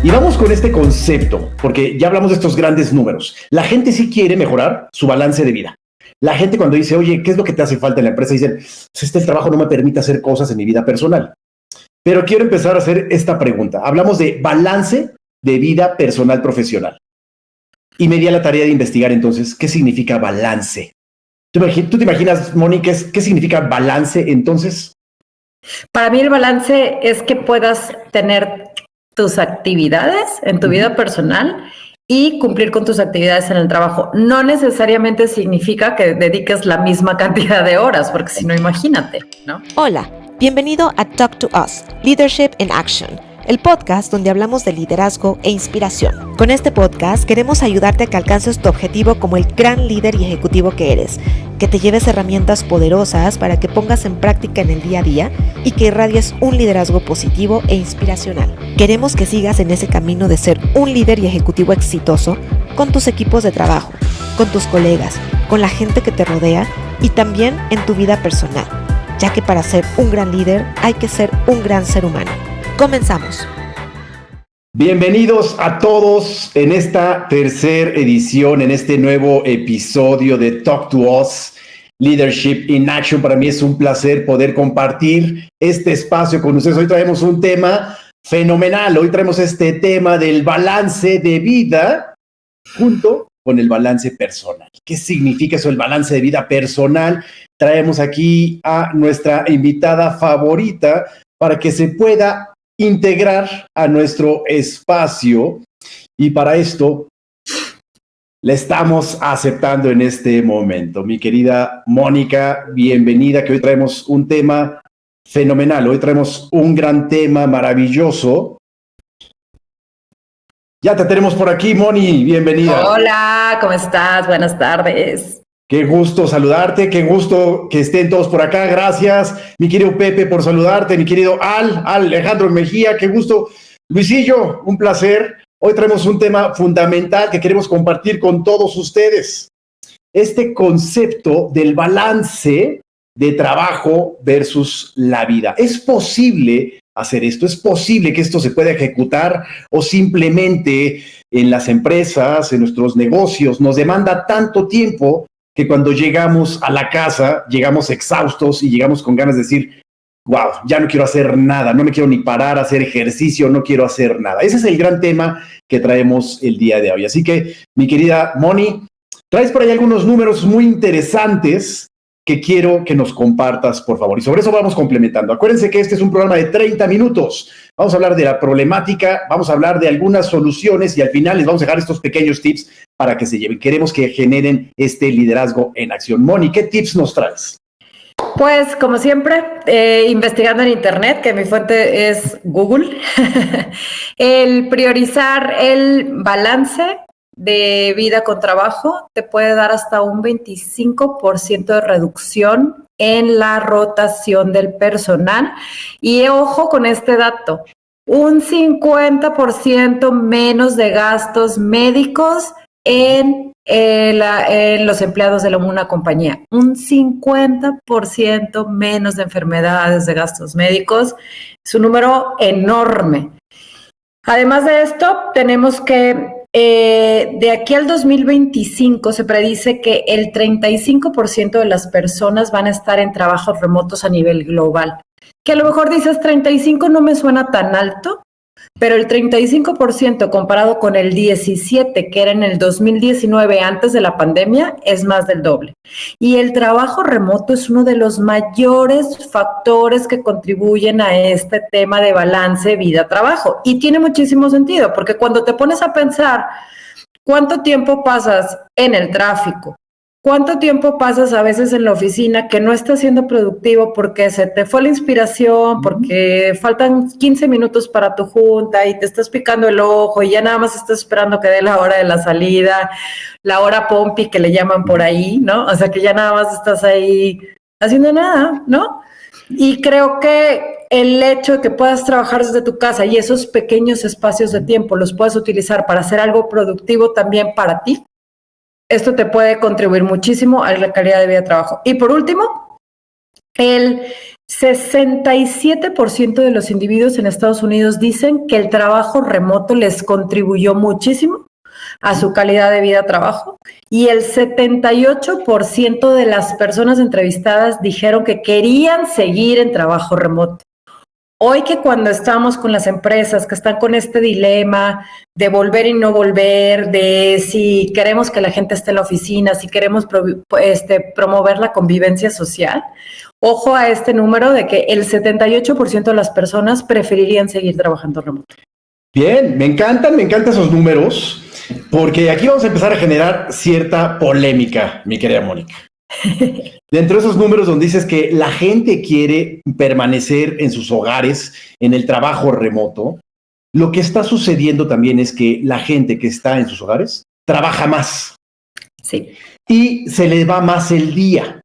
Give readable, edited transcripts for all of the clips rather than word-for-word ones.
Y vamos con este concepto, porque ya hablamos de estos grandes números. La gente sí quiere mejorar su balance de vida. La gente cuando dice, oye, ¿qué es lo que te hace falta en la empresa? Dicen, pues el trabajo no me permite hacer cosas en mi vida personal. Pero quiero empezar a hacer esta pregunta. Hablamos de balance de vida personal profesional. Y me di a la tarea de investigar entonces, ¿qué significa balance? ¿Tú te imaginas, Moni, qué significa balance entonces? Para mí el balance es que puedas tener tus actividades en tu vida personal y cumplir con tus actividades en el trabajo. No necesariamente significa que dediques la misma cantidad de horas, porque si no, imagínate, ¿no? Hola, bienvenido a Talk to Us, Leadership in Action, el podcast donde hablamos de liderazgo e inspiración. Con este podcast queremos ayudarte a que alcances tu objetivo como el gran líder y ejecutivo que eres, que te lleves herramientas poderosas para que pongas en práctica en el día a día y que irradies un liderazgo positivo e inspiracional. Queremos que sigas en ese camino de ser un líder y ejecutivo exitoso con tus equipos de trabajo, con tus colegas, con la gente que te rodea y también en tu vida personal, ya que para ser un gran líder hay que ser un gran ser humano. Comenzamos. Bienvenidos a todos en esta tercera edición, en este nuevo episodio de Talk to Us, Leadership in Action. Para mí es un placer poder compartir este espacio con ustedes. Hoy traemos un tema fenomenal. Hoy traemos este tema del balance de vida junto con el balance personal. ¿Qué significa eso, el balance de vida personal? Traemos aquí a nuestra invitada favorita para que se pueda integrar a nuestro espacio, y para esto la estamos aceptando en este momento. Mi querida Mónica, bienvenida, que hoy traemos un tema fenomenal, hoy traemos un gran tema maravilloso. Ya te tenemos por aquí, Moni, bienvenida. Hola, ¿cómo estás? Buenas tardes. Qué gusto saludarte, qué gusto que estén todos por acá, gracias. Mi querido Pepe por saludarte, mi querido Alejandro Mejía, qué gusto. Luisillo, un placer. Hoy traemos un tema fundamental que queremos compartir con todos ustedes. Este concepto del balance de trabajo versus la vida. ¿Es posible hacer esto? ¿Es posible que esto se pueda ejecutar o simplemente en las empresas, en nuestros negocios, nos demanda tanto tiempo que cuando llegamos a la casa, llegamos exhaustos y llegamos con ganas de decir, wow, ya no quiero hacer nada, no me quiero ni parar a hacer ejercicio, no quiero hacer nada? Ese es el gran tema que traemos el día de hoy. Así que, mi querida Moni, traes por ahí algunos números muy interesantes que quiero que nos compartas, por favor. Y sobre eso vamos complementando. Acuérdense que este es un programa de 30 minutos. Vamos a hablar de la problemática, vamos a hablar de algunas soluciones y al final les vamos a dejar estos pequeños tips para que se lleven. Queremos que generen este liderazgo en acción. Moni, ¿qué tips nos traes? Pues, como siempre, investigando en internet, que mi fuente es Google, el priorizar el balance de vida con trabajo te puede dar hasta un 25% de reducción en la rotación del personal. Y ojo con este dato, un 50% menos de gastos médicos en los empleados de una compañía. Un 50% menos de enfermedades, de gastos médicos. Es un número enorme. Además de esto, tenemos que de aquí al 2025 se predice que el 35% de las personas van a estar en trabajos remotos a nivel global. Que a lo mejor dices 35 no me suena tan alto, pero el 35% comparado con el 17% que era en el 2019 antes de la pandemia es más del doble. Y el trabajo remoto es uno de los mayores factores que contribuyen a este tema de balance vida-trabajo. Y tiene muchísimo sentido, porque cuando te pones a pensar cuánto tiempo pasas en el tráfico, ¿cuánto tiempo pasas a veces en la oficina que no estás siendo productivo porque se te fue la inspiración, porque faltan 15 minutos para tu junta y te estás picando el ojo y ya nada más estás esperando que dé la hora de la salida, la hora pompi que le llaman por ahí, ¿no? O sea, que ya nada más estás ahí haciendo nada, ¿no? Y creo que el hecho de que puedas trabajar desde tu casa y esos pequeños espacios de tiempo los puedas utilizar para hacer algo productivo también para ti, esto te puede contribuir muchísimo a la calidad de vida de trabajo. Y por último, el 67% de los individuos en Estados Unidos dicen que el trabajo remoto les contribuyó muchísimo a su calidad de vida trabajo, y el 78% de las personas entrevistadas dijeron que querían seguir en trabajo remoto. Hoy, que cuando estamos con las empresas que están con este dilema de volver y no volver, de si queremos que la gente esté en la oficina, si queremos promover la convivencia social, ojo a este número de que el 78% de las personas preferirían seguir trabajando remoto. Bien, me encantan esos números, porque aquí vamos a empezar a generar cierta polémica, mi querida Mónica. Dentro de esos números donde dices que la gente quiere permanecer en sus hogares, en el trabajo remoto, lo que está sucediendo también es que la gente que está en sus hogares trabaja más. Sí. Y se le va más el día.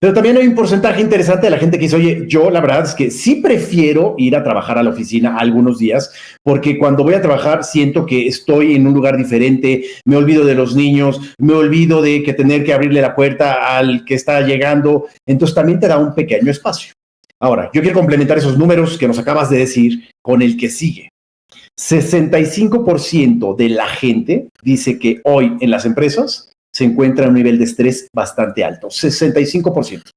Pero también hay un porcentaje interesante de la gente que dice, oye, yo la verdad es que sí prefiero ir a trabajar a la oficina algunos días, porque cuando voy a trabajar siento que estoy en un lugar diferente, me olvido de los niños, me olvido de que tener que abrirle la puerta al que está llegando, entonces también te da un pequeño espacio. Ahora, yo quiero complementar esos números que nos acabas de decir con el que sigue. 65% de la gente dice que hoy en las empresas se encuentra en un nivel de estrés bastante alto, 65%.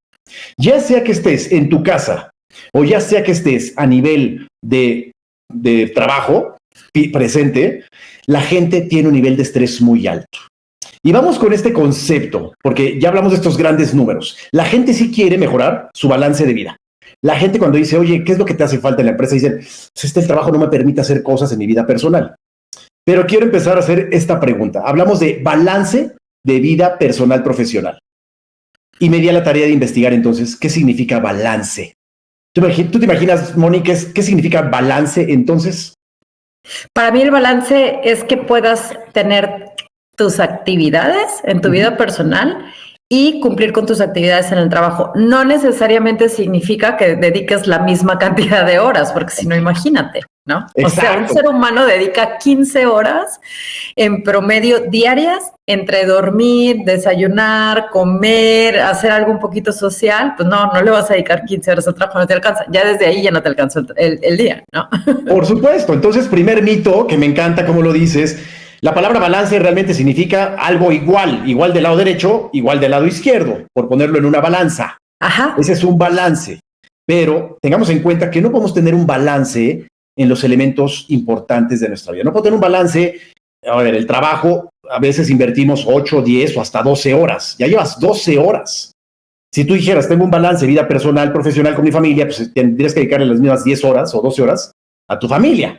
Ya sea que estés en tu casa o ya sea que estés a nivel de trabajo presente, la gente tiene un nivel de estrés muy alto. Y vamos con este concepto, porque ya hablamos de estos grandes números. La gente sí quiere mejorar su balance de vida. La gente cuando dice, oye, ¿qué es lo que te hace falta en la empresa? Dicen, pues el trabajo no me permite hacer cosas en mi vida personal. Pero quiero empezar a hacer esta pregunta. Hablamos de balance de vida personal profesional. Y me di a la tarea de investigar entonces qué significa balance. ¿Tú te imaginas, Mónica, qué significa balance entonces? Para mí el balance es que puedas tener tus actividades en tu vida personal y cumplir con tus actividades en el trabajo. No necesariamente significa que dediques la misma cantidad de horas, porque si no, imagínate, ¿no? Exacto. O sea, un ser humano dedica 15 horas en promedio diarias entre dormir, desayunar, comer, hacer algo un poquito social. Pues no le vas a dedicar 15 horas al trabajo, no te alcanza. Ya desde ahí ya no te alcanza el día, ¿no? Por supuesto. Entonces, primer mito, que me encanta cómo lo dices, la palabra balance realmente significa algo igual del lado derecho, igual del lado izquierdo, por ponerlo en una balanza. Ajá. Ese es un balance. Pero tengamos en cuenta que no podemos tener un balance en los elementos importantes de nuestra vida. No puedo tener un balance, a ver, el trabajo, a veces invertimos 8, 10 o hasta 12 horas. Ya llevas 12 horas. Si tú dijeras, tengo un balance, vida personal, profesional con mi familia, pues tendrías que dedicarle las mismas 10 horas o 12 horas a tu familia.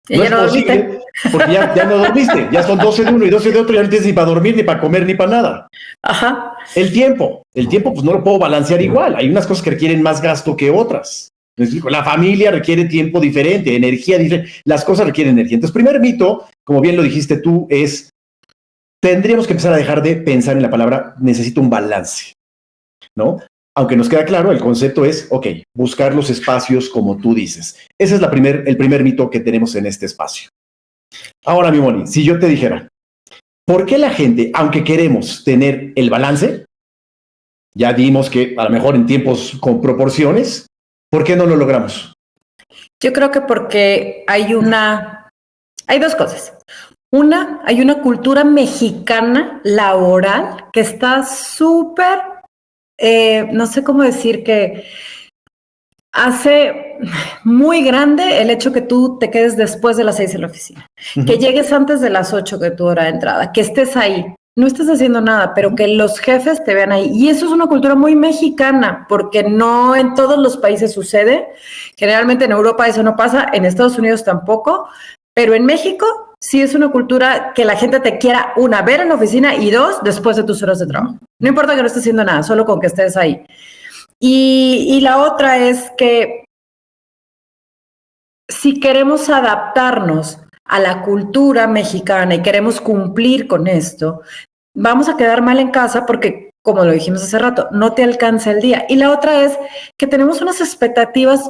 No es posible, porque ya no dormiste, ya son 12 de uno y 12 de otro, ya no tienes ni para dormir, ni para comer, ni para nada. Ajá. El tiempo pues no lo puedo balancear igual. Hay unas cosas que requieren más gasto que otras. La familia requiere tiempo diferente, energía diferente. Las cosas requieren energía. Entonces, primer mito, como bien lo dijiste tú, es tendríamos que empezar a dejar de pensar en la palabra necesito un balance, ¿no? Aunque nos queda claro, el concepto es, ok, buscar los espacios como tú dices. Ese es el primer mito que tenemos en este espacio. Ahora, mi Moni, si yo te dijera, ¿por qué la gente, aunque queremos tener el balance, ya dimos que a lo mejor en tiempos con proporciones, ¿por qué no lo logramos? Yo creo que porque hay dos cosas. Una, hay una cultura mexicana laboral que está súper, no sé cómo decir, que hace muy grande el hecho que tú te quedes después de las 6 en la oficina, que llegues antes de las 8 de tu hora de entrada, que estés ahí, no estés haciendo nada, pero que los jefes te vean ahí. Y eso es una cultura muy mexicana, porque no en todos los países sucede. Generalmente en Europa eso no pasa, en Estados Unidos tampoco, pero en México sí es una cultura que la gente te quiera, una, ver en la oficina y dos, después de tus horas de trabajo. No importa que no estés haciendo nada, solo con que estés ahí. Y la otra es que si queremos adaptarnos a la cultura mexicana y queremos cumplir con esto, vamos a quedar mal en casa porque, como lo dijimos hace rato, no te alcanza el día. Y la otra es que tenemos unas expectativas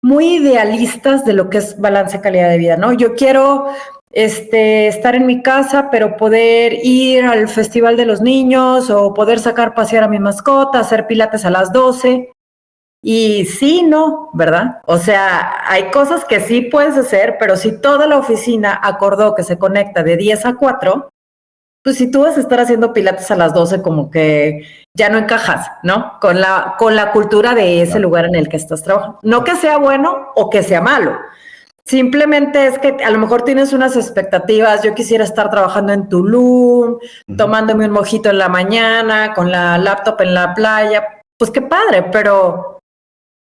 muy idealistas de lo que es balance calidad de vida, ¿no? Yo quiero estar en mi casa, pero poder ir al festival de los niños o poder sacar pasear a mi mascota, hacer pilates a las 12. Y sí, no, ¿verdad? O sea, hay cosas que sí puedes hacer, pero si toda la oficina acordó que se conecta de 10 a 4, pues si tú vas a estar haciendo pilates a las 12, como que ya no encajas, ¿no? Con la cultura de ese lugar en el que estás trabajando. No que sea bueno o que sea malo. Simplemente es que a lo mejor tienes unas expectativas. Yo quisiera estar trabajando en Tulum, tomándome un mojito en la mañana, con la laptop en la playa. Pues qué padre, pero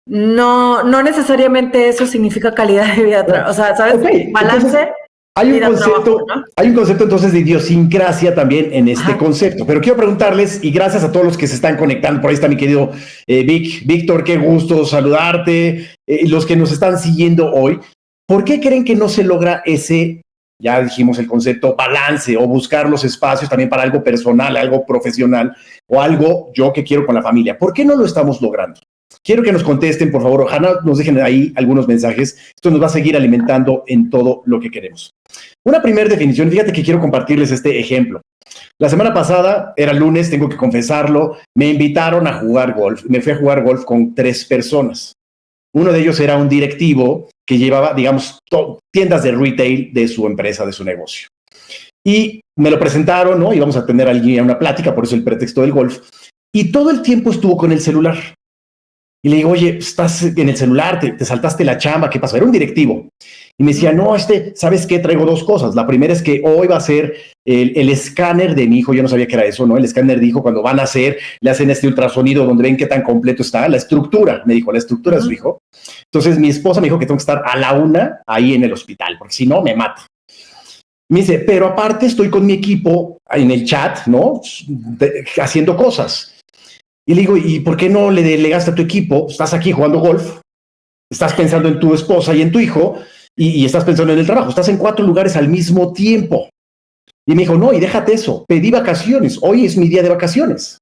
no necesariamente eso significa calidad de vida. O sea, ¿sabes? Okay, balance. Entonces, hay un concepto entonces de idiosincrasia también en este concepto, pero quiero preguntarles, y gracias a todos los que se están conectando, por ahí está mi querido Víctor, qué gusto saludarte, los que nos están siguiendo hoy, ¿por qué creen que no se logra ese, ya dijimos el concepto, balance o buscar los espacios también para algo personal, algo profesional o algo yo que quiero con la familia? ¿Por qué no lo estamos logrando? Quiero que nos contesten, por favor, ojalá nos dejen ahí algunos mensajes. Esto nos va a seguir alimentando en todo lo que queremos. Una primera definición, fíjate que quiero compartirles este ejemplo. La semana pasada, era lunes, tengo que confesarlo, me invitaron a jugar golf. Me fui a jugar golf con 3 personas. Uno de ellos era un directivo que llevaba, digamos, tiendas de retail de su empresa, de su negocio. Y me lo presentaron, ¿no? Íbamos a tener allí una plática, por eso el pretexto del golf. Y todo el tiempo estuvo con el celular. Y le digo, oye, estás en el celular, te saltaste la chamba, ¿qué pasó? Era un directivo. Y me decía, no, ¿sabes qué? Traigo 2 cosas. La primera es que hoy va a ser el escáner de mi hijo. Yo no sabía que era eso, ¿no? El escáner de hijo, cuando van a hacer, le hacen este ultrasonido donde ven qué tan completo está. La estructura, me dijo, la estructura de su hijo. Entonces mi esposa me dijo que tengo que estar a la 1 ahí en el hospital, porque si no, me mata. Me dice, pero aparte estoy con mi equipo en el chat, ¿no? Haciendo cosas. Y le digo, ¿y por qué no le delegaste a tu equipo? Estás aquí jugando golf, estás pensando en tu esposa y en tu hijo, y estás pensando en el trabajo. Estás en 4 lugares al mismo tiempo. Y me dijo, no, y déjate eso, pedí vacaciones, hoy es mi día de vacaciones.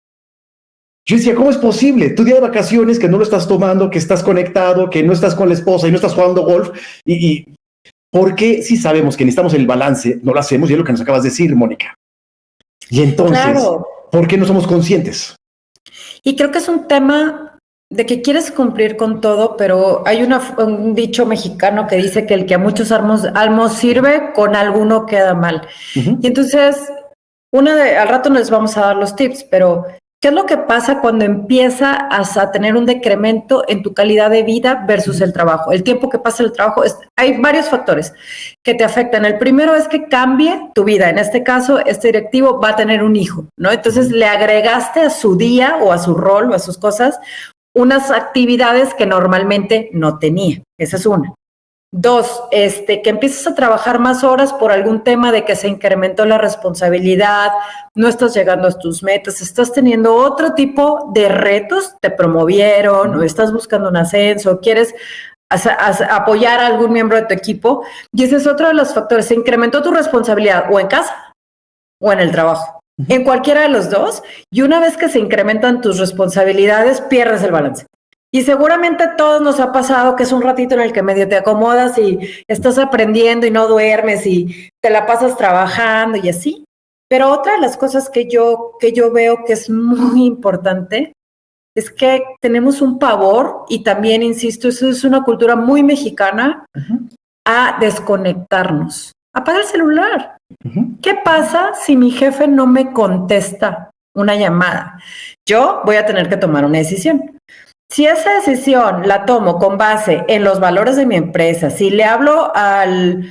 Yo decía, ¿cómo es posible? Tu día de vacaciones, que no lo estás tomando, que estás conectado, que no estás con la esposa y no estás jugando golf. Y ¿por qué si sabemos que necesitamos el balance, no lo hacemos? Y es lo que nos acabas de decir, Mónica. Y entonces, ¿por qué no somos conscientes? Y creo que es un tema de que quieres cumplir con todo, pero hay un dicho mexicano que dice que el que a muchos almos sirve, con alguno queda mal. Y entonces, al rato les vamos a dar los tips, pero ¿qué es lo que pasa cuando empiezas a tener un decremento en tu calidad de vida versus el trabajo? El tiempo que pasa el trabajo, hay varios factores que te afectan. El primero es que cambie tu vida. En este caso, este directivo va a tener un hijo, ¿no? Entonces le agregaste a su día o a su rol o a sus cosas unas actividades que normalmente no tenía. Esa es una. 2, que empiezas a trabajar más horas por algún tema de que se incrementó la responsabilidad, no estás llegando a tus metas, estás teniendo otro tipo de retos, te promovieron o estás buscando un ascenso, quieres apoyar a algún miembro de tu equipo, y ese es otro de los factores. Se incrementó tu responsabilidad o en casa o en el trabajo, en cualquiera de los dos, y una vez que se incrementan tus responsabilidades, pierdes el balance. Y seguramente a todos nos ha pasado que es un ratito en el que medio te acomodas y estás aprendiendo y no duermes y te la pasas trabajando y así. Pero otra de las cosas que yo veo que es muy importante es que tenemos un pavor, y también, insisto, eso es una cultura muy mexicana, a desconectarnos. Apaga el celular. ¿Qué pasa si mi jefe no me contesta una llamada? Yo voy a tener que tomar una decisión. Si esa decisión la tomo con base en los valores de mi empresa, si le hablo al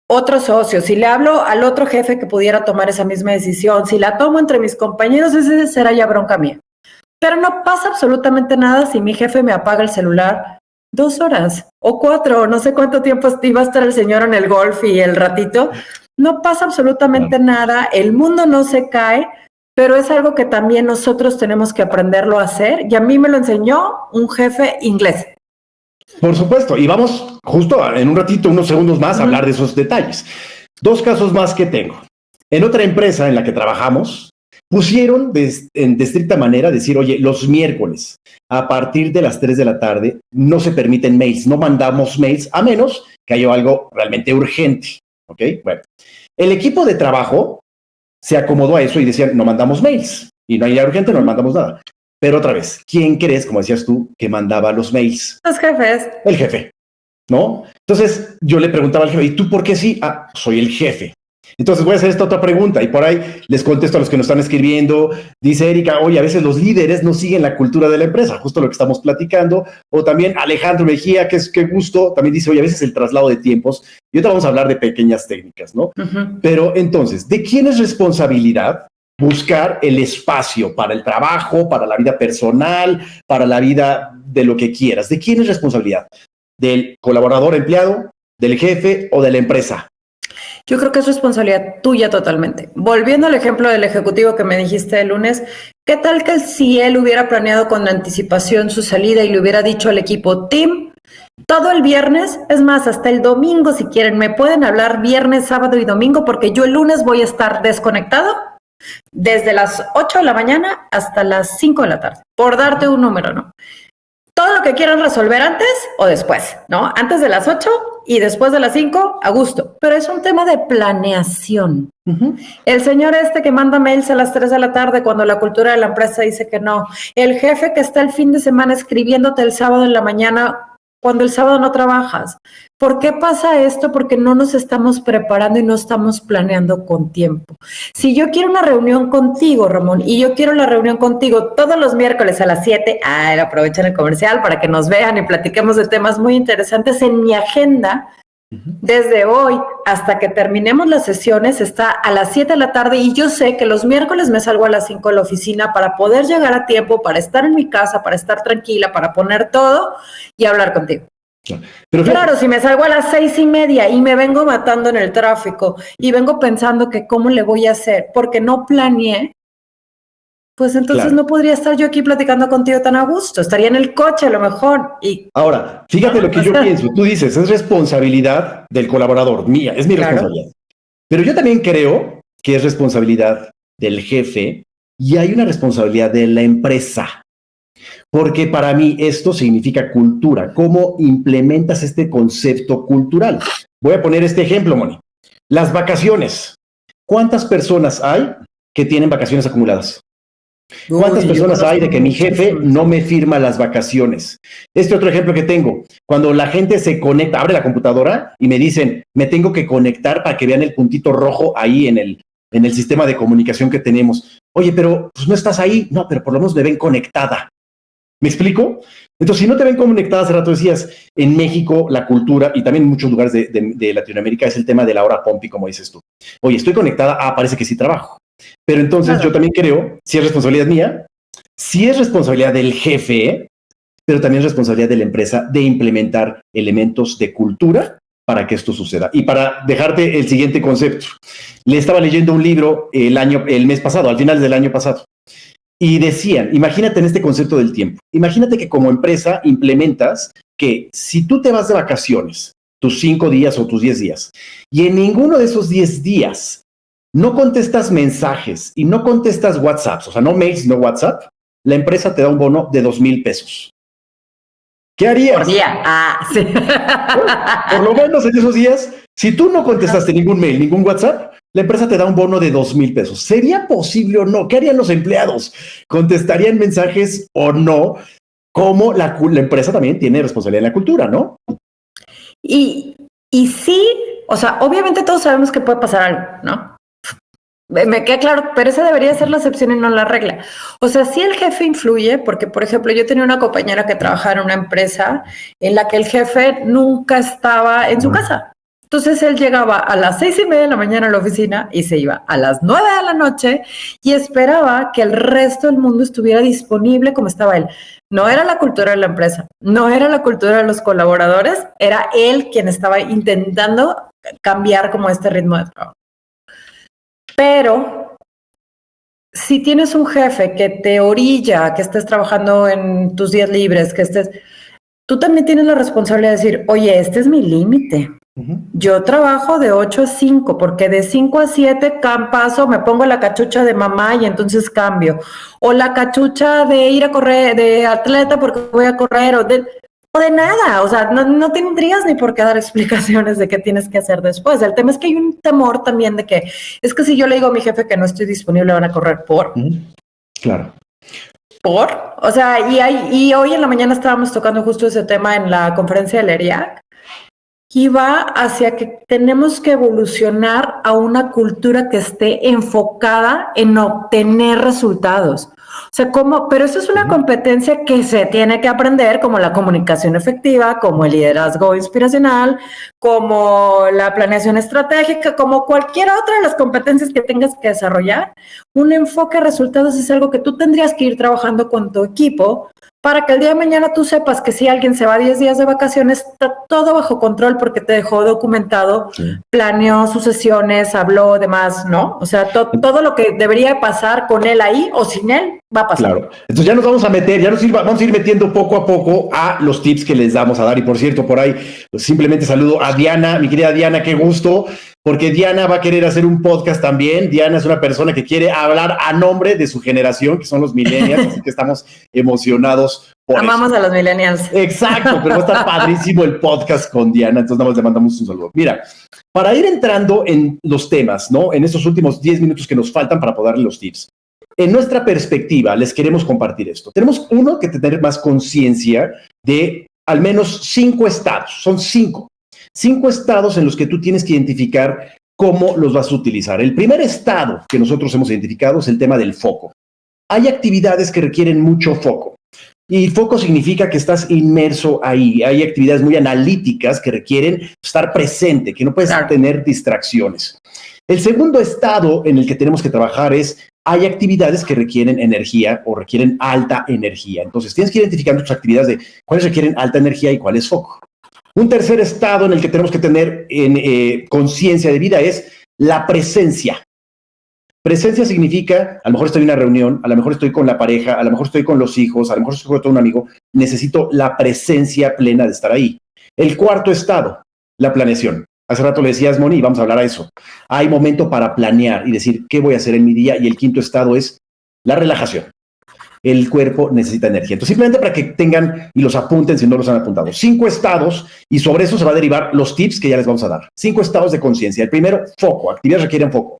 otro socio, si le hablo al otro jefe que pudiera tomar esa misma decisión, si la tomo entre mis compañeros, esa será ya bronca mía. Pero no pasa absolutamente nada si mi jefe me apaga el celular 2 horas o 4, no sé cuánto tiempo iba a estar el señor en el golf y el ratito. No pasa absolutamente nada, el mundo no se cae. Pero es algo que también nosotros tenemos que aprenderlo a hacer, y a mí me lo enseñó un jefe inglés. Por supuesto, y vamos justo en un ratito, unos segundos más, a hablar de esos detalles. 2 casos más que tengo. En otra empresa en la que trabajamos, pusieron de estricta manera decir, oye, los miércoles a partir de las 3 de la tarde no se permiten mails, no mandamos mails a menos que haya algo realmente urgente. ¿Ok? Bueno, el equipo de trabajo se acomodó a eso y decían, no mandamos mails, y no hay nada urgente, no mandamos nada. Pero otra vez, ¿quién crees, como decías tú, que mandaba los mails? Los jefes. El jefe, ¿no? Entonces yo le preguntaba al jefe, ¿y tú por qué sí? Ah, soy el jefe. Entonces voy a hacer esta otra pregunta y por ahí les contesto a los que nos están escribiendo. Dice Erika, oye, a veces los líderes no siguen la cultura de la empresa, justo lo que estamos platicando. O también Alejandro Mejía, que es qué gusto, también dice, oye, a veces el traslado de tiempos. Y ahorita vamos a hablar de pequeñas técnicas, ¿no? Pero entonces, ¿de quién es responsabilidad buscar el espacio para el trabajo, para la vida personal, para la vida de lo que quieras? ¿De quién es responsabilidad? ¿Del colaborador empleado, del jefe o de la empresa? Yo creo que es responsabilidad tuya totalmente. Volviendo al ejemplo del ejecutivo que me dijiste el lunes, ¿qué tal que si él hubiera planeado con anticipación su salida y le hubiera dicho al equipo, Tim, todo el viernes, es más, hasta el domingo si quieren, me pueden hablar viernes, sábado y domingo porque yo el lunes voy a estar desconectado desde las 8 de la mañana hasta las 5 de la tarde, por darte un número, ¿no? Todo lo que quieran resolver antes o después, ¿no? Antes de las 8 y después de las 5, a gusto. Pero es un tema de planeación. El señor que manda mails a las 3 de la tarde cuando la cultura de la empresa dice que no. El jefe que está el fin de semana escribiéndote el sábado en la mañana cuando el sábado no trabajas. ¿Por qué pasa esto? Porque no nos estamos preparando y no estamos planeando con tiempo. Si yo quiero una reunión contigo, Ramón, y yo quiero la reunión contigo todos los miércoles a las 7, aprovechen el comercial para que nos vean y platiquemos de temas muy interesantes en mi agenda. Desde hoy hasta que terminemos las sesiones está a las 7 de la tarde y yo sé que los miércoles me salgo a las 5 de la oficina para poder llegar a tiempo, para estar en mi casa, para estar tranquila, para poner todo y hablar contigo. Pero claro, si me salgo a las 6:30 y me vengo matando en el tráfico y vengo pensando que cómo le voy a hacer porque no planeé, pues entonces no podría estar yo aquí platicando contigo tan a gusto. Estaría en el coche a lo mejor. Ahora, fíjate lo que yo pienso. Tú dices, es responsabilidad del colaborador, mía, es mi responsabilidad. Pero yo también creo que es responsabilidad del jefe y hay una responsabilidad de la empresa. Porque para mí esto significa cultura. ¿Cómo implementas este concepto cultural? Voy a poner este ejemplo, Moni. Las vacaciones. ¿Cuántas personas hay que tienen vacaciones acumuladas? ¿Cuántas personas hay de que mi jefe no me firma las vacaciones? Este otro ejemplo que tengo, cuando la gente se conecta, abre la computadora y me dicen, me tengo que conectar para que vean el puntito rojo ahí en el sistema de comunicación que tenemos. Oye, pero pues no estás ahí. No, pero por lo menos me ven conectada. ¿Me explico? Entonces, si no te ven conectada, hace rato decías, en México la cultura, y también en muchos lugares de Latinoamérica, es el tema de la hora pompi, como dices tú. Oye, estoy conectada, parece que sí trabajo. Pero entonces yo también creo, si es responsabilidad mía, si es responsabilidad del jefe, pero también es responsabilidad de la empresa de implementar elementos de cultura para que esto suceda. Y para dejarte el siguiente concepto, le estaba leyendo un libro el mes pasado, al final del año pasado, y decían, imagínate en este concepto del tiempo, imagínate que como empresa implementas que si tú te vas de vacaciones, tus 5 días o tus 10 días, y en ninguno de esos 10 días no contestas mensajes y no contestas WhatsApps, o sea, no mails, no WhatsApp, la empresa te da un bono de 2,000 pesos. ¿Qué harías? Por día. Sí. Por lo menos en esos días, si tú no contestaste ningún mail, ningún WhatsApp, la empresa te da un bono de 2,000 pesos. ¿Sería posible o no? ¿Qué harían los empleados? ¿Contestarían mensajes o no? Como la empresa también tiene responsabilidad en la cultura, ¿no? Y sí, o sea, obviamente todos sabemos que puede pasar algo, ¿no? Me queda claro, pero esa debería ser la excepción y no la regla. O sea, sí el jefe influye, porque, por ejemplo, yo tenía una compañera que trabajaba en una empresa en la que el jefe nunca estaba en su casa. Entonces él llegaba a las 6:30 de la mañana a la oficina y se iba a las 9 de la noche y esperaba que el resto del mundo estuviera disponible como estaba él. No era la cultura de la empresa, no era la cultura de los colaboradores, era él quien estaba intentando cambiar como este ritmo de trabajo. Pero si tienes un jefe que te orilla, que estés trabajando en tus días libres, tú también tienes la responsabilidad de decir, oye, este es mi límite. Yo trabajo de 8 a 5, porque de 5 a 7 paso, me pongo la cachucha de mamá y entonces cambio. O la cachucha de ir a correr, de atleta porque voy a correr, o de nada. O sea, no tendrías ni por qué dar explicaciones de qué tienes que hacer después. El tema es que hay un temor también de que, es que si yo le digo a mi jefe que no estoy disponible, van a correr por. Claro. ¿Por? O sea, y hoy en la mañana estábamos tocando justo ese tema en la conferencia del ERIAC, y va hacia que tenemos que evolucionar a una cultura que esté enfocada en obtener resultados. O sea, pero eso es una competencia que se tiene que aprender, como la comunicación efectiva, como el liderazgo inspiracional, como la planeación estratégica, como cualquier otra de las competencias que tengas que desarrollar. Un enfoque a resultados es algo que tú tendrías que ir trabajando con tu equipo para que el día de mañana tú sepas que si alguien se va 10 días de vacaciones, está todo bajo control porque te dejó documentado, planeó sus sesiones, habló, demás, ¿no? O sea, todo lo que debería pasar con él ahí o sin él va a pasar. Claro. Entonces ya nos vamos a meter, vamos a ir metiendo poco a poco a los tips que les damos a dar. Y por cierto, por ahí pues simplemente saludo a Diana, mi querida Diana, qué gusto, porque Diana va a querer hacer un podcast también. Diana es una persona que quiere hablar a nombre de su generación, que son los millennials, así que estamos emocionados por Amamos eso. A los millennials. Exacto, pero va a estar padrísimo el podcast con Diana, entonces nada más le mandamos un saludo. Mira, para ir entrando en los temas, ¿no? En estos últimos 10 minutos que nos faltan para poder darle los tips. En nuestra perspectiva, les queremos compartir esto. Tenemos que tener más conciencia de al menos 5 estados. Son 5 estados en los que tú tienes que identificar cómo los vas a utilizar. El primer estado que nosotros hemos identificado es el tema del foco. Hay actividades que requieren mucho foco. Y foco significa que estás inmerso ahí. Hay actividades muy analíticas que requieren estar presente, que no puedes tener distracciones. El segundo estado en el que tenemos que trabajar hay actividades que requieren energía o requieren alta energía. Entonces, tienes que identificar tus actividades de cuáles requieren alta energía y cuál es foco. Un tercer estado en el que tenemos que tener conciencia de vida es la presencia. Presencia significa, a lo mejor estoy en una reunión, a lo mejor estoy con la pareja, a lo mejor estoy con los hijos, a lo mejor estoy con un amigo. Necesito la presencia plena de estar ahí. El cuarto estado, la planeación. Hace rato le decías, Moni, vamos a hablar a eso. Hay momento para planear y decir qué voy a hacer en mi día. Y el quinto estado es la relajación. El cuerpo necesita energía. Entonces, simplemente para que tengan y los apunten si no los han apuntado. 5 estados y sobre eso se va a derivar los tips que ya les vamos a dar. 5 estados de conciencia. El primero, foco. Actividades requieren foco.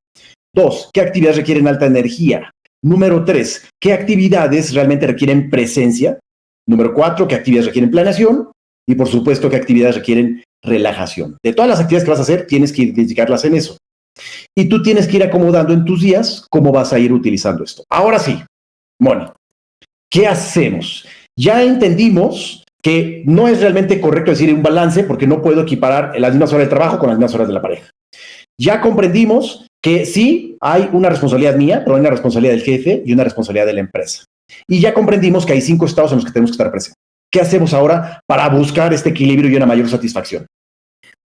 2, ¿qué actividades requieren alta energía? Número 3, ¿qué actividades realmente requieren presencia? Número 4, ¿qué actividades requieren planeación? Y por supuesto, ¿qué actividades requieren relajación? De todas las actividades que vas a hacer, tienes que identificarlas en eso. Y tú tienes que ir acomodando en tus días cómo vas a ir utilizando esto. Ahora sí, Moni, ¿qué hacemos? Ya entendimos que no es realmente correcto decir un balance porque no puedo equiparar las mismas horas de trabajo con las mismas horas de la pareja. Ya comprendimos que sí hay una responsabilidad mía, pero hay una responsabilidad del jefe y una responsabilidad de la empresa. Y ya comprendimos que hay 5 estados en los que tenemos que estar presentes. ¿Qué hacemos ahora para buscar este equilibrio y una mayor satisfacción?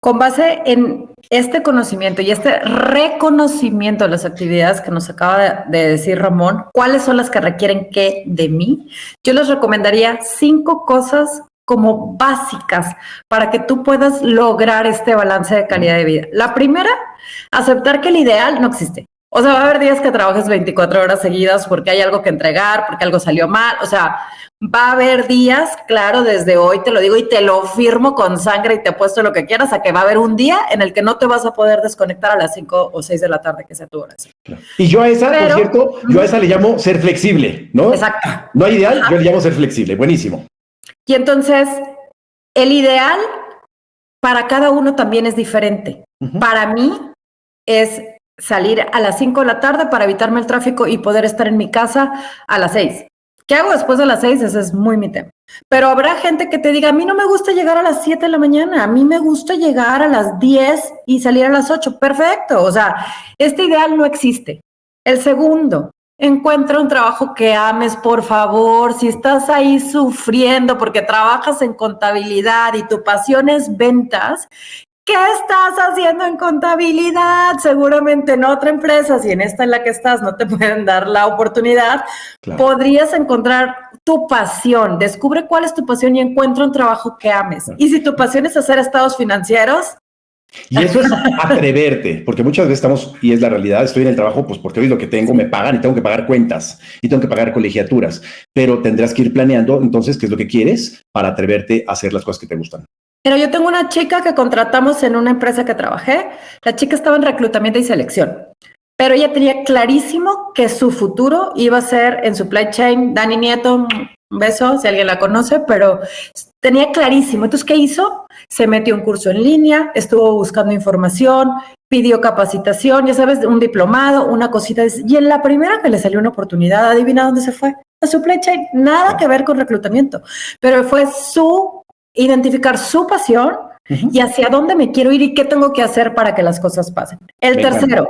Con base en este conocimiento y este reconocimiento de las actividades que nos acaba de decir Ramón, ¿cuáles son las que requieren qué de mí? Yo les recomendaría 5 cosas como básicas para que tú puedas lograr este balance de calidad de vida. La primera, aceptar que el ideal no existe. O sea, va a haber días que trabajes 24 horas seguidas porque hay algo que entregar, porque algo salió mal. O sea, va a haber días, claro, desde hoy te lo digo y te lo firmo con sangre y te apuesto lo que quieras, a que va a haber un día en el que no te vas a poder desconectar a las 5 o 6 de la tarde, que sea tu hora. Y yo a esa, por cierto, yo a esa le llamo ser flexible, ¿no? Exacto. No hay ideal, yo le llamo ser flexible. Buenísimo. Y entonces, el ideal para cada uno también es diferente. Para mí es salir a las 5 de la tarde para evitarme el tráfico y poder estar en mi casa a las 6. ¿Qué hago después de las 6? Ese es muy mi tema. Pero habrá gente que te diga, a mí no me gusta llegar a las 7 de la mañana, a mí me gusta llegar a las 10 y salir a las 8. Perfecto. O sea, este ideal no existe. El segundo, encuentra un trabajo que ames, por favor. Si estás ahí sufriendo porque trabajas en contabilidad y tu pasión es ventas, ¿qué estás haciendo en contabilidad? Seguramente en otra empresa, si en esta en la que estás no te pueden dar la oportunidad, claro, podrías encontrar tu pasión. Descubre cuál es tu pasión y encuentra un trabajo que ames. Claro. Y si tu pasión es hacer estados financieros... Y eso es atreverte, porque muchas veces estamos, y es la realidad, estoy en el trabajo pues porque hoy es lo que tengo, me pagan y tengo que pagar cuentas y tengo que pagar colegiaturas, pero tendrás que ir planeando entonces qué es lo que quieres para atreverte a hacer las cosas que te gustan. Pero yo tengo una chica que contratamos en una empresa que trabajé. La chica estaba en reclutamiento y selección. pero ella tenía clarísimo que su futuro iba a ser en supply chain. Dani Nieto, un beso, si alguien la conoce, pero tenía clarísimo. Entonces, ¿qué hizo? Se metió a un curso en línea, estuvo buscando información, pidió capacitación, ya sabes, un diplomado, una cosita. Y en la primera que le salió una oportunidad, adivina dónde se fue. A supply chain, nada que ver con reclutamiento, pero fue identificar su pasión y hacia dónde me quiero ir y qué tengo que hacer para que las cosas pasen. El tercero,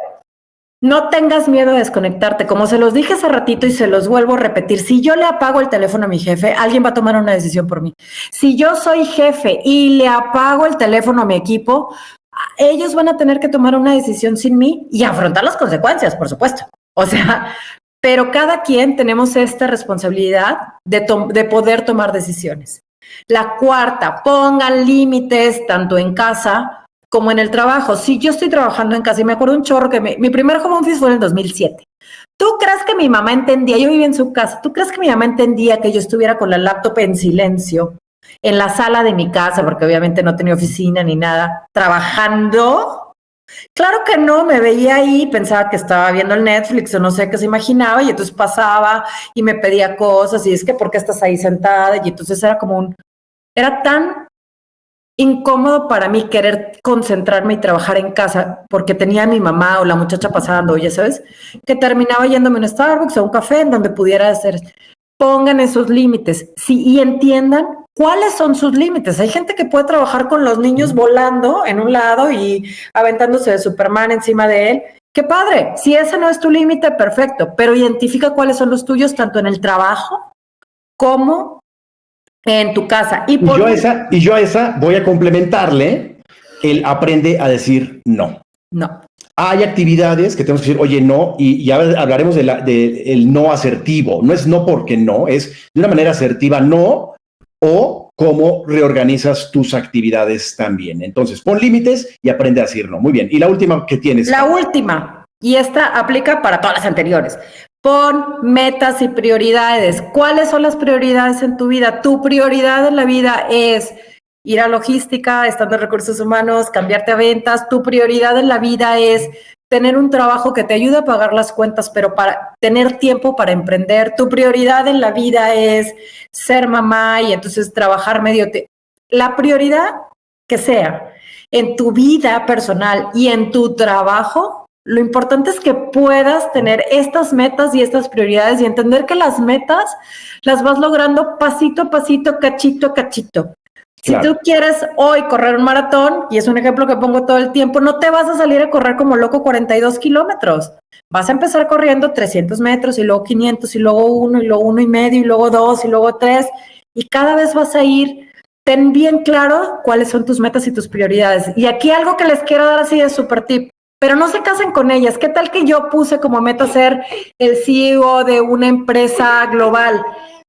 no tengas miedo a desconectarte. Como se los dije hace ratito y se los vuelvo a repetir, si yo le apago el teléfono a mi jefe, alguien va a tomar una decisión por mí. Si yo soy jefe y le apago el teléfono a mi equipo, ellos van a tener que tomar una decisión sin mí y afrontar las consecuencias, por supuesto. O sea, pero cada quien tenemos esta responsabilidad de poder tomar decisiones. La cuarta, pongan límites tanto en casa como en el trabajo. Si yo estoy trabajando en casa, y me acuerdo un chorro que mi primer home office fue en el 2007. ¿Tú crees que mi mamá entendía? Yo vivía en su casa. ¿Tú crees que mi mamá entendía que yo estuviera con la laptop en silencio en la sala de mi casa, porque obviamente no tenía oficina ni nada, trabajando? Claro que no, me veía ahí, pensaba que estaba viendo el Netflix o no sé qué se imaginaba, y entonces pasaba y me pedía cosas, y es que ¿por qué estás ahí sentada? Y entonces era tan incómodo para mí querer concentrarme y trabajar en casa porque tenía a mi mamá o la muchacha pasando, ya sabes, que terminaba yéndome a un Starbucks o a un café en donde pudiera hacer. Pongan esos límites, sí, y entiendan cuáles son sus límites. Hay gente que puede trabajar con los niños volando en un lado y aventándose de Superman encima de él. ¡Qué padre! Si ese no es tu límite, perfecto, pero identifica cuáles son los tuyos tanto en el trabajo como en tu casa. Y yo a esa voy a complementarle el aprende a decir no. No. Hay actividades que tenemos que decir, oye, no, y ya hablaremos el no asertivo. No es no porque no, es de una manera asertiva no, o cómo reorganizas tus actividades también. Entonces, pon límites y aprende a decir no. Muy bien. ¿Y la última que tienes? La última, y esta aplica para todas las anteriores. Pon metas y prioridades. ¿Cuáles son las prioridades en tu vida? Tu prioridad en la vida es ir a logística, estando en recursos humanos, cambiarte a ventas. Tu prioridad en la vida es tener un trabajo que te ayude a pagar las cuentas, pero para tener tiempo para emprender. Tu prioridad en la vida es ser mamá y entonces trabajar medio tiempo. La prioridad que sea en tu vida personal y en tu trabajo, lo importante es que puedas tener estas metas y estas prioridades y entender que las metas las vas logrando pasito a pasito, cachito a cachito. Claro. Si tú quieres hoy correr un maratón, y es un ejemplo que pongo todo el tiempo, no te vas a salir a correr como loco 42 kilómetros. Vas a empezar corriendo 300 metros y luego 500 y luego 1 y luego 1.5 y luego 2 y luego 3 y cada vez vas a ir. Ten bien claro cuáles son tus metas y tus prioridades. Y aquí algo que les quiero dar así de súper tip, pero no se casen con ellas. ¿Qué tal que yo puse como meta ser el CEO de una empresa global?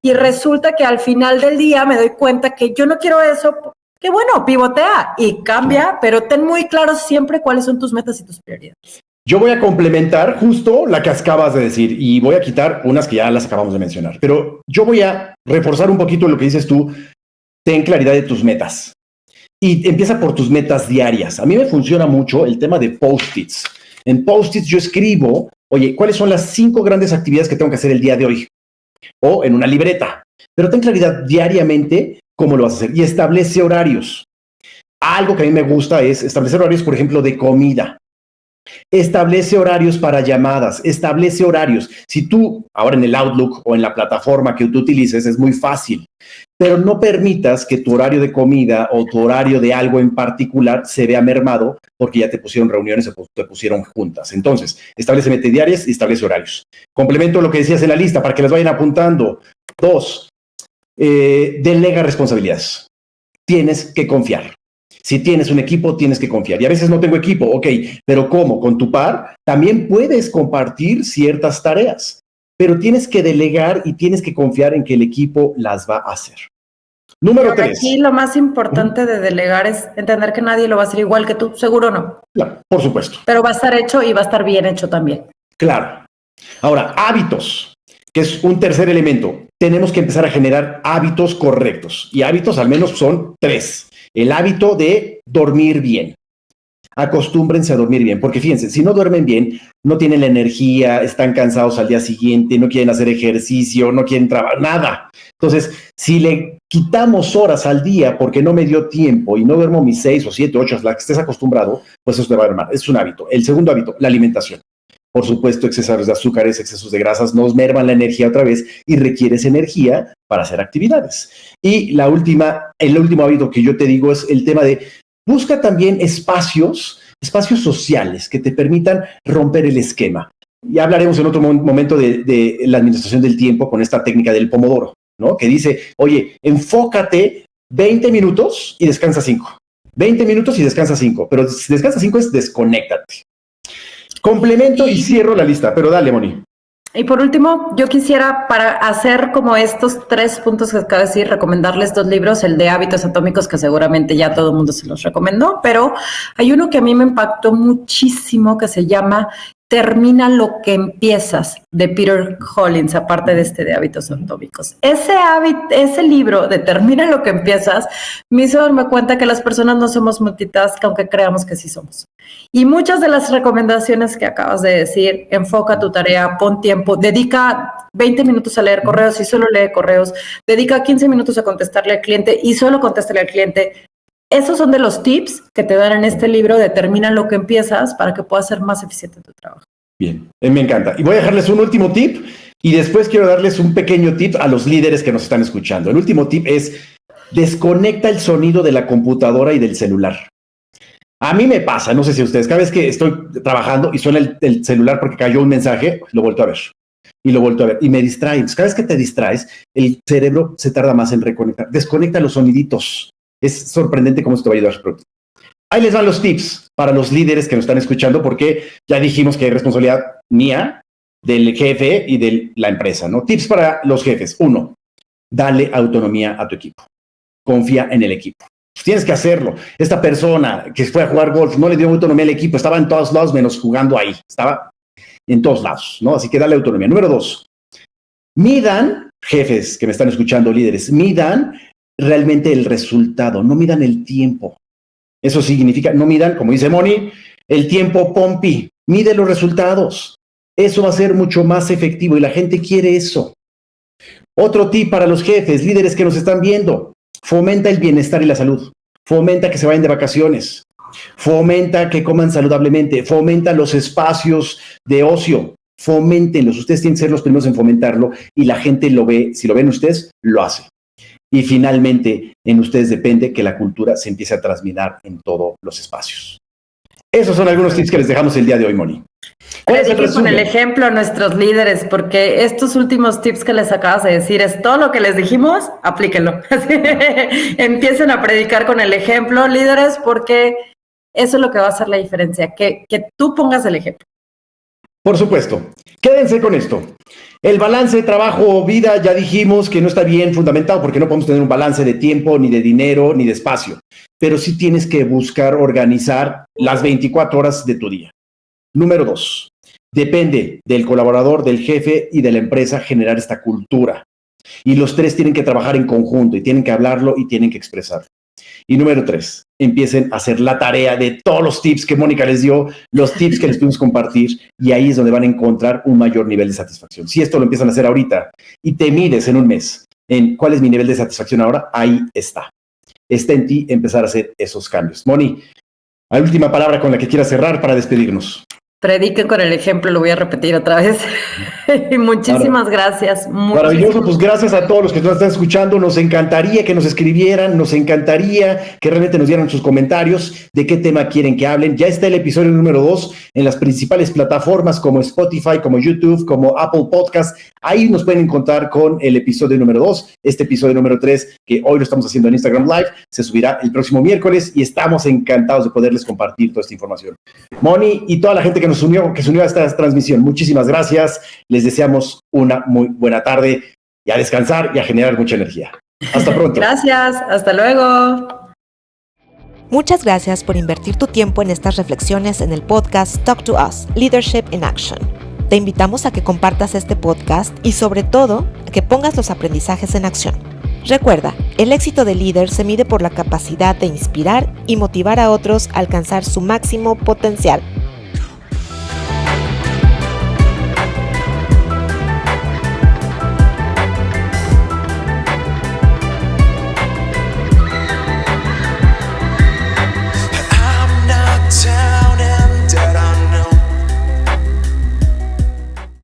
Y resulta que al final del día me doy cuenta que yo no quiero eso. Que bueno, pivotea y cambia, pero ten muy claro siempre cuáles son tus metas y tus prioridades. Yo voy a complementar justo la que acabas de decir y voy a quitar unas que ya las acabamos de mencionar, pero yo voy a reforzar un poquito lo que dices tú. Ten claridad de tus metas y empieza por tus metas diarias. A mí me funciona mucho el tema de post-its. En post-its yo escribo, oye, ¿cuáles son las 5 grandes actividades que tengo que hacer el día de hoy? O en una libreta. Pero ten claridad diariamente cómo lo vas a hacer y establece horarios. Algo que a mí me gusta es establecer horarios, por ejemplo, de comida. Establece horarios para llamadas, establece horarios. Si tú, ahora en el Outlook o en la plataforma que tú utilices, es muy fácil, pero no permitas que tu horario de comida o tu horario de algo en particular se vea mermado porque ya te pusieron reuniones o te pusieron juntas. Entonces, establece metas diarias y establece horarios. Complemento lo que decías en la lista para que las vayan apuntando. 2, delega responsabilidades. Tienes que confiar. Si tienes un equipo, tienes que confiar. Y a veces no tengo equipo, ok, pero ¿cómo? Con tu par también puedes compartir ciertas tareas, pero tienes que delegar y tienes que confiar en que el equipo las va a hacer. Número 3. Aquí lo más importante de delegar es entender que nadie lo va a hacer igual que tú, seguro no. Claro, por supuesto. Pero va a estar hecho y va a estar bien hecho también. Claro. Ahora, hábitos, que es un tercer elemento. Tenemos que empezar a generar hábitos correctos y hábitos al menos son 3. El hábito de dormir bien. acostúmbrense a dormir bien, porque fíjense, si no duermen bien, no tienen la energía, están cansados al día siguiente, no quieren hacer ejercicio, no quieren trabajar, nada. Entonces, si le quitamos horas al día porque no me dio tiempo y no duermo mis 6 o 7, 8, las que estés acostumbrado, pues eso te va a mermar. Es un hábito. El segundo hábito, la alimentación. Por supuesto, excesos de azúcares, excesos de grasas nos merman la energía otra vez y requieres energía para hacer actividades. Y el último hábito que yo te digo es el tema de busca también espacios sociales que te permitan romper el esquema. Ya hablaremos en otro momento de la administración del tiempo con esta técnica del pomodoro, ¿no? Que dice, oye, enfócate 20 minutos y descansa 5. 20 minutos y descansa 5. Pero si descansa 5 es desconéctate. Complemento y cierro la lista, pero dale, Moni. Y por último, yo quisiera, para hacer como estos 3 puntos que acabo de decir, recomendarles 2 libros, el de Hábitos Atómicos, que seguramente ya todo el mundo se los recomendó, pero hay uno que a mí me impactó muchísimo que se llama Termina lo que empiezas, de Peter Hollins, aparte de de Hábitos Atómicos. Ese libro de Termina lo que empiezas me hizo darme cuenta que las personas no somos multitask, aunque creamos que sí somos. Y muchas de las recomendaciones que acabas de decir, enfoca tu tarea, pon tiempo, dedica 20 minutos a leer correos y solo lee correos, dedica 15 minutos a contestarle al cliente y solo contéstale al cliente. Esos son de los tips que te dan en este libro de Termina lo que empiezas para que puedas ser más eficiente en tu trabajo. Bien, me encanta. Y voy a dejarles un último tip y después quiero darles un pequeño tip a los líderes que nos están escuchando. El último tip es desconecta el sonido de la computadora y del celular. A mí me pasa, no sé si ustedes, cada vez que estoy trabajando y suena el celular porque cayó un mensaje, lo vuelto a ver. Y lo vuelto a ver y me distrae. Entonces, cada vez que te distraes, el cerebro se tarda más en reconectar. Desconecta los soniditos. Es sorprendente cómo esto va a ayudar. Ahí les van los tips para los líderes que nos están escuchando, porque ya dijimos que hay responsabilidad mía, del jefe y de la empresa, ¿no? Tips para los jefes. 1, dale autonomía a tu equipo. Confía en el equipo. Tienes que hacerlo. Esta persona que fue a jugar golf no le dio autonomía al equipo, estaba en todos lados menos jugando ahí. Estaba en todos lados, ¿no? Así que dale autonomía. Número 2, midan, jefes que me están escuchando, líderes, midan realmente el resultado, no midan el tiempo. Eso significa, no midan, como dice Moni, el tiempo pompi, mide los resultados. Eso va a ser mucho más efectivo y la gente quiere eso. Otro tip para los jefes, líderes que nos están viendo, fomenta el bienestar y la salud, fomenta que se vayan de vacaciones, fomenta que coman saludablemente, fomenta los espacios de ocio, foméntenlos. Ustedes tienen que ser los primeros en fomentarlo y la gente lo ve, si lo ven ustedes, lo hace. Y finalmente, en ustedes depende que la cultura se empiece a transmitir en todos los espacios. Esos son algunos tips que les dejamos el día de hoy, Moni. Prediquen con el ejemplo a nuestros líderes, porque estos últimos tips que les acabas de decir es todo lo que les dijimos, aplíquenlo. Empiecen a predicar con el ejemplo, líderes, porque eso es lo que va a hacer la diferencia, que tú pongas el ejemplo. Por supuesto. Quédense con esto. El balance de trabajo-vida ya dijimos que no está bien fundamentado porque no podemos tener un balance de tiempo, ni de dinero, ni de espacio. Pero sí tienes que buscar organizar las 24 horas de tu día. Número 2. Depende del colaborador, del jefe y de la empresa generar esta cultura. Y los 3 tienen que trabajar en conjunto y tienen que hablarlo y tienen que expresarlo. Y número 3, empiecen a hacer la tarea de todos los tips que Mónica les dio, los tips que les pudimos compartir, y ahí es donde van a encontrar un mayor nivel de satisfacción. Si esto lo empiezan a hacer ahorita y te mides en un mes en cuál es mi nivel de satisfacción ahora, ahí está. Está en ti empezar a hacer esos cambios. Moni, la última palabra con la que quieras cerrar para despedirnos. Prediquen con el ejemplo, lo voy a repetir otra vez. Muchísimas gracias. Maravilloso, pues gracias a todos los que nos están escuchando. Nos encantaría que nos escribieran, nos encantaría que realmente nos dieran sus comentarios de qué tema quieren que hablen. Ya está el episodio número 2 en las principales plataformas como Spotify, como YouTube, como Apple Podcast. Ahí nos pueden encontrar con el episodio número 2. Este episodio número 3, que hoy lo estamos haciendo en Instagram Live, se subirá el próximo miércoles y estamos encantados de poderles compartir toda esta información. Moni y toda la gente que se unió a esta transmisión, muchísimas gracias. Les deseamos una muy buena tarde y a descansar y a generar mucha energía. Hasta pronto. Gracias, hasta luego. Muchas gracias por invertir tu tiempo en estas reflexiones en el podcast Talk to Us, Leadership in Action. Te invitamos a que compartas este podcast y sobre todo a que pongas los aprendizajes en acción. Recuerda, el éxito del líder se mide por la capacidad de inspirar y motivar a otros a alcanzar su máximo potencial.